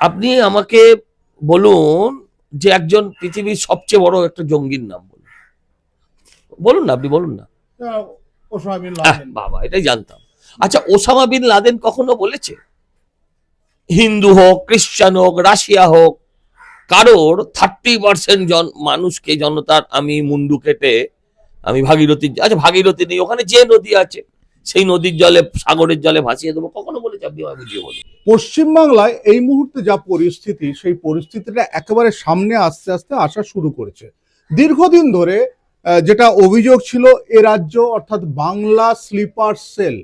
আপনি আমাকে বলুন যে একজন পৃথিবীর সবচেয়ে বড় একটা জঙ্গির নাম বলুন। বলুন না, আপনি বলুন না। Osama bin Laden. বাবা, এটাই জানতাম। আচ্ছা, ওসামা বিন লাদেন কখনো বলেছে হিন্দু হোক, খ্রিস্টান হোক, রাশিয়া হোক, কারোর 30% মানুষকে, জনতার আমি মুন্ডু কেটে আমি ভাগীরথী, আচ্ছা ভাগীরথী নেই, ওখানে যে নদী আছে সেই নদীর জলে, সাগরের জলে ভাসিয়ে দেবো, কখনো বলেছে? আপনি আমায় বুঝিয়ে বলুন। পশ্চিমবাংলায় এই মুহূর্তে যা পরিস্থিতি, সেই পরিস্থিতিটা একেবারে সামনে আস্তে আস্তে আসা শুরু করেছে। দীর্ঘদিন ধরে যেটা অভিযোগ ছিল, এ রাজ্য অর্থাৎ বাংলা স্লিপার সেল,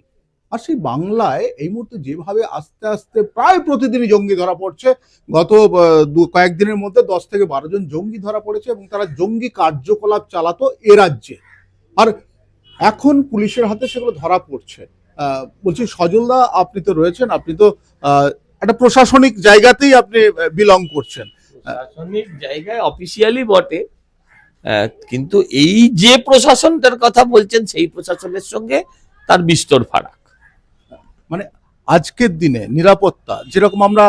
আর সেই বাংলায় এই মুহূর্তে যেভাবে আস্তে আস্তে প্রায় প্রতিদিনই জঙ্গি ধরা পড়ছে, গত কয়েকদিনের মধ্যে 10 থেকে 12 জন জঙ্গি ধরা পড়েছে এবং তারা জঙ্গি কার্যকলাপ চালাতো এ রাজ্যে। আর এখন পুলিশের হাতে সেগুলো ধরা পড়ছে। বলছি সজলদা, আপনি তো রয়েছেন, আপনি তো একটা প্রশাসনিক জায়গাতেই আপনি বিলং করছেন। প্রশাসনিক জায়গায় অফিসিয়ালি বটে, কিন্তু এই যে প্রশাসনটার কথা বলছেন সেই প্রশাসনের সঙ্গে তার বিস্তর ফারাক। মানে আজকের দিনে নিরাপত্তা যেরকম আমরা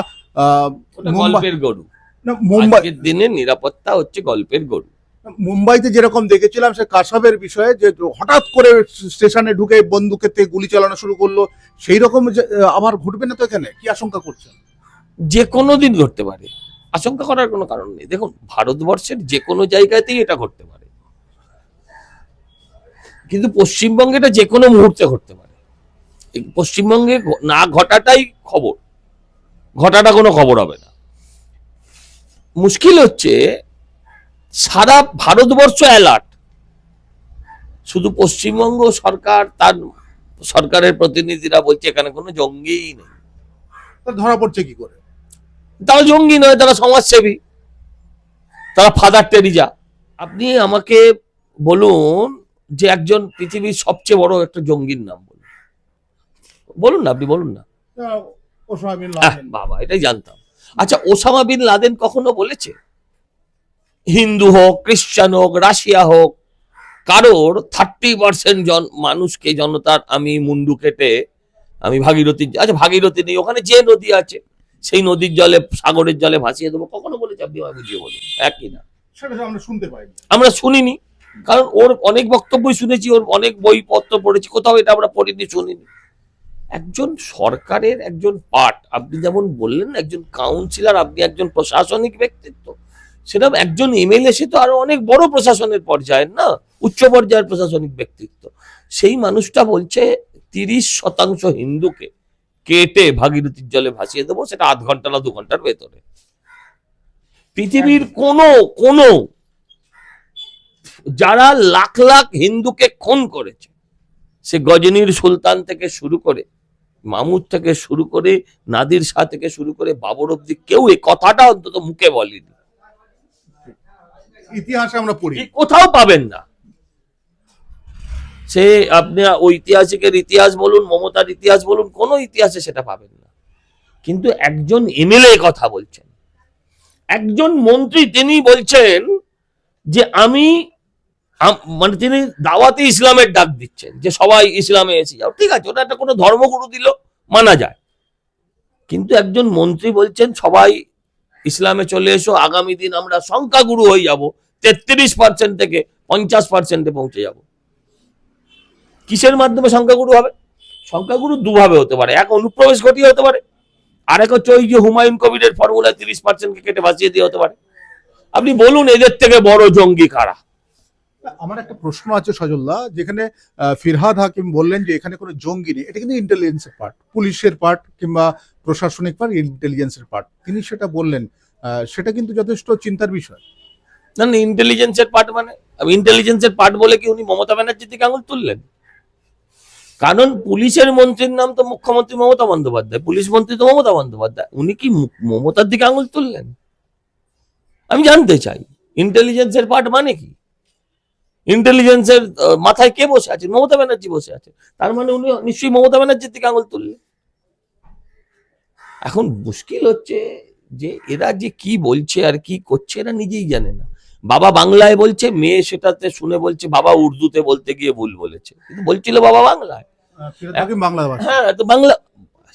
গল্পের গরু। মুম্বাই, আজকের দিনে নিরাপত্তা হচ্ছে গল্পের গরু। মুম্বাইতে যেরকম দেখেছিলাম সে কাসাবের বিষয়ে, যে হঠাৎ করে স্টেশনে ঢুকে বন্দুকের থেকে গুলি চালানো শুরু করলো, সেই রকম আবার ঘটবে না তো? এখানে কি আশঙ্কা করছেন? যে কোনো দিন ঘটতে পারে, আশঙ্কা করার কোনো কারণ নেই। দেখুন, ভারতবর্ষের যে কোনো জায়গাতেই এটা ঘটতে পারে, কিন্তু পশ্চিমবঙ্গে এটা যে কোনো মুহূর্তে ঘটতে পারে। পশ্চিমবঙ্গে না ঘটাটাই খবর, ঘটাটা কোনো খবর হবে না। মুশকিল হচ্ছে সারা ভারতবর্ষ অ্যালার্ট, শুধু পশ্চিমবঙ্গ সরকার, তার সরকারের প্রতিনিধিরা বলছে এখানে কোনো জঙ্গিই নেই। ধরা পড়ছে কি করে? তারা জঙ্গি নয়, তারা সমাজসেবী, তারা ফাদার টেরিজা। আপনি আমাকে বলুন যে একজন পৃথিবীর সবচেয়ে বড় একটা জঙ্গির নাম বলুন। বলুন না, আপনি বলুন না। Osama bin Laden. বাবা, এটাই জানতাম। আচ্ছা, ওসামা বিন লাদেন কখনো বলেছে হিন্দু হোক, খ্রিস্টান হোক, রাশিয়া হোক, কারোর 30% মানুষকে, জনতার আমি মুন্ডু কেটে আমি ভাগীরথী, আচ্ছা ভাগীরথী নেই, ওখানে যে নদী আছে সেই নদীর জলে, সাগরের জলে ভাসিয়ে দেবো, কখনো বলেছে? আপনি আমায় বুঝিয়ে বলুন। একই না, সেটা আমরা শুনতে পাই, আমরা শুনিনি, কারণ ওর অনেক বক্তব্যই শুনেছি, ওর অনেক বইপত্র পড়েছি, কোথাও এটা আমরা পড়িনি, শুনিনি। একজন সরকারের একজন পার্ট, আপনি যেমন বললেন একজন কাউন্সিলর, আপনি একজন প্রশাসনিক ব্যক্তিত্ব, সেরকম একজন এমএলএ, সে তো আরো অনেক বড় প্রশাসনের পর্যায়ের, না উচ্চ পর্যায়ের প্রশাসনিক ব্যক্তিত্ব। সেই মানুষটা বলছে 30% হিন্দুকে কেটে ভাগীরথীর জলে ভাসিয়ে দেবো, সেটা আধ ঘন্টা না 2 ঘন্টার ভেতরে। পৃথিবীর কোন যারা লাখ লাখ হিন্দুকে খুন করেছে, সে গজনীর সুলতান থেকে শুরু করে, মামুদ থেকে শুরু করে, নাদির শাহ থেকে শুরু করে, বাবর অব্দি, কেউ এই কথাটা অন্তত মুখে বলেনি। ইতিহাসে আমরা পড়ি, কোথাও পাবেন না। সে আপনি ঐতিহাসিকের ইতিহাস বলুন, মমতার ইতিহাস বলুন, কোন ইতিহাসে সেটা পাবেন না। কিন্তু একজন এমএলএ কথা বলছেন, একজন মন্ত্রী, তিনি বলছেন যে আমি, মানে তিনি দাওয়াতে ইসলামের ডাক দিচ্ছেন যে সবাই ইসলামে এসে যাও। ঠিক আছে, ওটা একটা কোনো ধর্মগুরু দিল, মানা যায়। কিন্তু একজন মন্ত্রী বলছেন সবাই ইসলামে চলে এসো, আগামী দিন আমরা সংখ্যাগুরু হয়ে যাব, 33% থেকে 50%-এ পৌঁছে যাব। কিসের মাধ্যমে সংখ্যাগুরু হবে? সংখ্যাগুরু দুভাবে হতে পারে, এক অনুপ্রবেশ ঘটিয়ে হতে পারে, আর এক হচ্ছে ওই যে হুমায়ুন কবিরের ফর্মুলায় 30%-কে কেটে বাঁচিয়ে দিয়ে হতে পারে। আপনি বলুন এদের থেকে বড় জঙ্গি কারা? আমার একটা প্রশ্ন আছে সজলদা, যেখানে ফিরহাদ হাকিম বললেন যে এখানে কোনো জঙ্গি নেই, এটা কিন্তু ইন্টেলিজেন্সের পার্ট, পুলিশের পার্ট কিংবা প্রশাসনিক পার্ট, ইন্টেলিজেন্সের পার্ট, তিনি সেটা বললেন, সেটা কিন্তু যথেষ্ট চিন্তার বিষয়। না না, ইন্টেলিজেন্সের পার্ট মানে, ইন্টেলিজেন্সের পার্ট বলে কি উনি মমতা ব্যানার্জির দিকে আঙুল তুললেন? কারণ পুলিশের মন্ত্রীর নাম তো মুখ্যমন্ত্রী মমতা বন্দ্যোপাধ্যায়, পুলিশ মন্ত্রী তো মমতা বন্দ্যোপাধ্যায়, উনি কি মমতার দিকে আঙুল তুললেন? আমি জানতে চাই ইন্টেলিজেন্সের পার্ট মানে কি? ইন্টেলিজেন্সের মাথায় কে বসে আছে? মমতা ব্যানার্জি বসে আছে, তার মানে উনি নিশ্চয়ই মমতা ব্যানার্জির দিকে আঙুল তুললেন। এখন মুশকিল হচ্ছে যে এরা যে কি বলছে আর কি করছে এরা নিজেই জানে না। বাবা বাংলায় বলছে, মেয়ে সেটাতে শুনে বলছে বাবা উর্দুতে বলতে গিয়ে ভুল বলেছে, কিন্তু বলছিল বাবা বাংলায়। বাংলা ভাষা, হ্যাঁ, তো বাংলা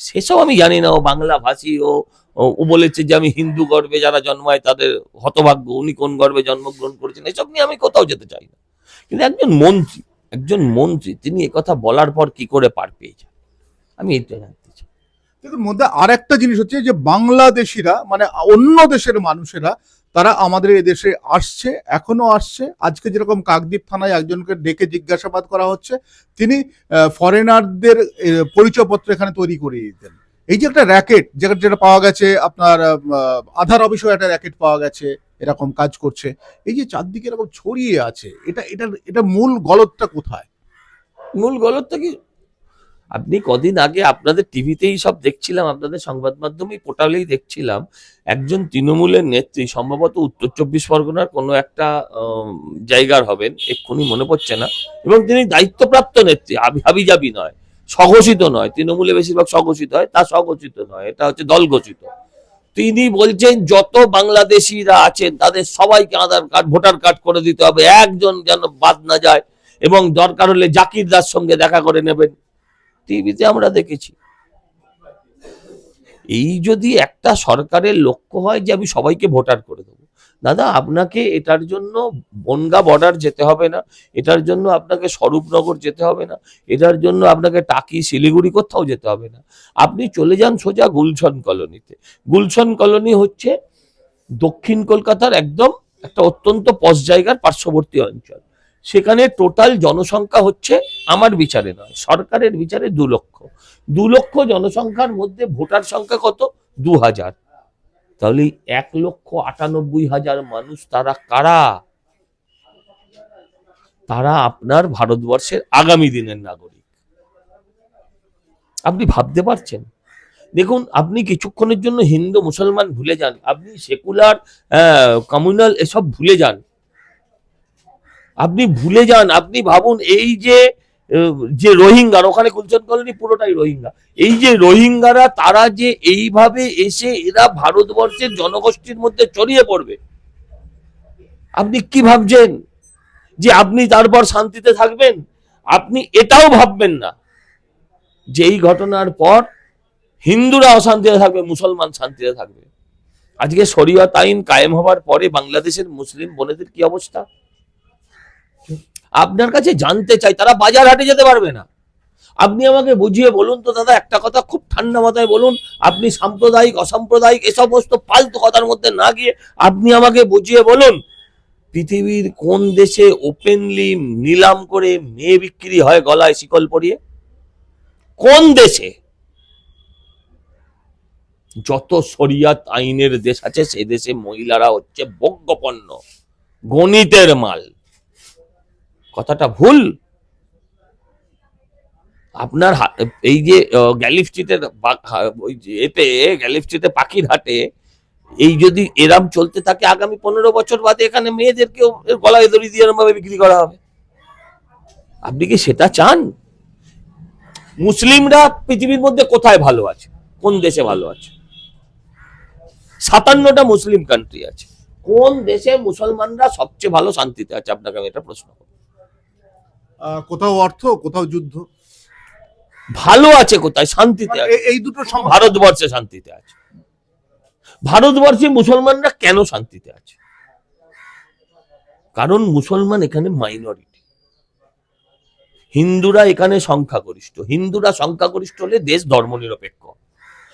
সেসব আমি জানি না, ও বাংলা ভাষী, ও ও বলেছে যে আমি হিন্দু গর্ভে যারা জন্মায় তাদের হতভাগ্য, উনি কোন গর্ভে জন্মগ্রহণ করেছেন, এসব নিয়ে আমি কোথাও যেতে চাই না। কিন্তু একজন মন্ত্রী তিনি একথা বলার পর কি করে পার পেয়ে যান, আমি এটা জানতে চাই। এর মধ্যে আর একটা জিনিস হচ্ছে যে বাংলাদেশিরা মানে অন্য দেশের মানুষেরা তারা আমাদের এই দেশে আসছে, এখনো আসছে। আজকে যেরকম কাকদ্বীপ থানায় একজনকে ডেকে জিজ্ঞাসাবাদ করা হচ্ছে, তিনি ফরেনারদের পরিচয়পত্র এখানে তৈরি করে দিতেন। এই যে একটা র্যাকেট যেটা পাওয়া গেছে আপনার আধার অফিসেও একটা র্যাকেট পাওয়া গেছে এরকম কাজ করছে, এই যে চারদিকে এরকম ছড়িয়ে আছে, এটা মূল গলতটা কোথায়? মূল গলতটা কি, আপনি কদিন আগে আপনাদের টিভিতেই সব দেখছিলাম, আপনাদের সংবাদ মাধ্যমে পোর্টালেই দেখছিলাম, একজন তৃণমূলের নেত্রী, সম্ভবত উত্তর 24 পরগনার কোনো একটা জায়গার হবেন, এক্ষুনি মনে পড়ছে না, এবং তিনি দায়িত্বপ্রাপ্ত নেত্রী, হাবিজাবি নয়, স্বঘোষিত নয়, তৃণমূলে বেশিরভাগ স্বঘোষিত হয়, তা স্বঘোষিত নয়, এটা হচ্ছে দল ঘোষিত। তিনি বলছেন যত বাংলাদেশিরা আছেন তাদের সবাইকে আধার কার্ড, ভোটার কার্ড করে দিতে হবে, একজন যেন বাদ না যায়, এবং দরকার হলে জাকির দার সঙ্গে দেখা করে নেবেন। টিভিতে আমরা দেখেছি। এই যদি একটা সরকারের লক্ষ্য হয় যে আমি সবাইকে ভোটার করে দেবো, দাদা আপনাকে এটার জন্য বনগা বর্ডার যেতে হবে না, এটার জন্য আপনাকে স্বরূপনগর যেতে হবে না, এটার জন্য আপনাকে টাকি শিলিগুড়ি কোথাও যেতে হবে না। আপনি চলে যান সোজা গুলশন কলোনিতে। গুলশন কলোনি হচ্ছে দক্ষিণ কলকাতার একদম একটা অত্যন্ত পশ জায়গার পার্শ্ববর্তী অঞ্চল। সেখানে টোটাল জনসংখ্যা হচ্ছে, আমার বিচারে নয়, সরকারের বিচারে 2 লক্ষ। 2 লক্ষ জনসংখ্যার মধ্যে ভোটার সংখ্যা কত? 2000। তাহলে 1,98,000 মানুষ তারা কারা? তারা আপনার ভারতবর্ষের আগামী দিনের নাগরিক। আপনি ভাবতে পারছেন? দেখুন, আপনি কিছুক্ষণের জন্য হিন্দু মুসলমান ভুলে যান, আপনি সেকুলার কমিউনাল এসব ভুলে যান, আপনি ভুলে যান, আপনি ভাবুন এই যে রোহিঙ্গার, ওখানে কুলচন কলোনি পুরোটাই রোহিঙ্গা, এই যে রোহিঙ্গারা তারা যে এইভাবে এসে এরা ভারতবর্ষের জনগোষ্ঠীর মধ্যে ছড়িয়ে পড়বে, আপনি কি ভাবছেন যে আপনি তারপর শান্তিতে থাকবেন? আপনি এটাও ভাববেন না যে এই ঘটনার পর হিন্দুরা অশান্তিতে থাকবে, মুসলমান শান্তিতে থাকবে। আজকে শরিয়ত আইন কায়েম হওয়ার পরে বাংলাদেশের মুসলিম বোনেদের কি অবস্থা? আপনার কাছে জানতে চাই, তারা বাজার হাটে যেতে পারবে না। আপনি আমাকে বুঝিয়ে বলুন তো দাদা, একটা কথা খুব ঠান্ডা মাথায় বলুন, আপনি সাম্প্রদায়িক অসাম্প্রদায়িক এ সমস্ত ফালতু কথার মধ্যে না গিয়ে আপনি আমাকে বুঝিয়ে বলুন, পৃথিবীর কোন দেশে ওপেনলি নিলাম করে মেয়ে বিক্রি হয় গলায় শিকল পরিয়ে? কোন দেশে? যত শরিয়াত আইনের দেশ আছে সে দেশে মহিলারা হচ্ছে ভোগ্যপণ্য, গণিতের মাল। কথাটা ভুল। আপনার এই যে গ্যালিফ স্ট্রিটের ওই যে এতে গ্যালিফ স্ট্রিটে পাখির হাটে এই যদি এরাম চলতে থাকে, আগামী 15 বছর বাদে এখানে মেয়েদেরকেও গলায় দড়ি দিয়ে এরম ভাবে বিক্রি করা হবে। আপনি কি সেটা চান? মুসলিমরা পৃথিবীর মধ্যে কোথায় ভালো আছে? কোন দেশে ভালো আছে? 57টা মুসলিম কান্ট্রি আছে, কোন দেশে মুসলমানরা সবচেয়ে ভালো শান্তিতে আছে? আপনাকে আমি এটা প্রশ্ন করব। কোথাও অর্থ, কোথাও যুদ্ধ। ভালো আছে কোথায়? শান্তিতে আছে। এই দুটো ভারতবর্ষে শান্তিতে আছে। ভারতবর্ষে মুসলমানরা কেন শান্তিতে আছে? কারণ মুসলমান এখানে মাইনরিটি, হিন্দুরা এখানে সংখ্যাগরিষ্ঠ। হিন্দুরা সংখ্যাগরিষ্ঠ হলে দেশ ধর্মনিরপেক্ষ।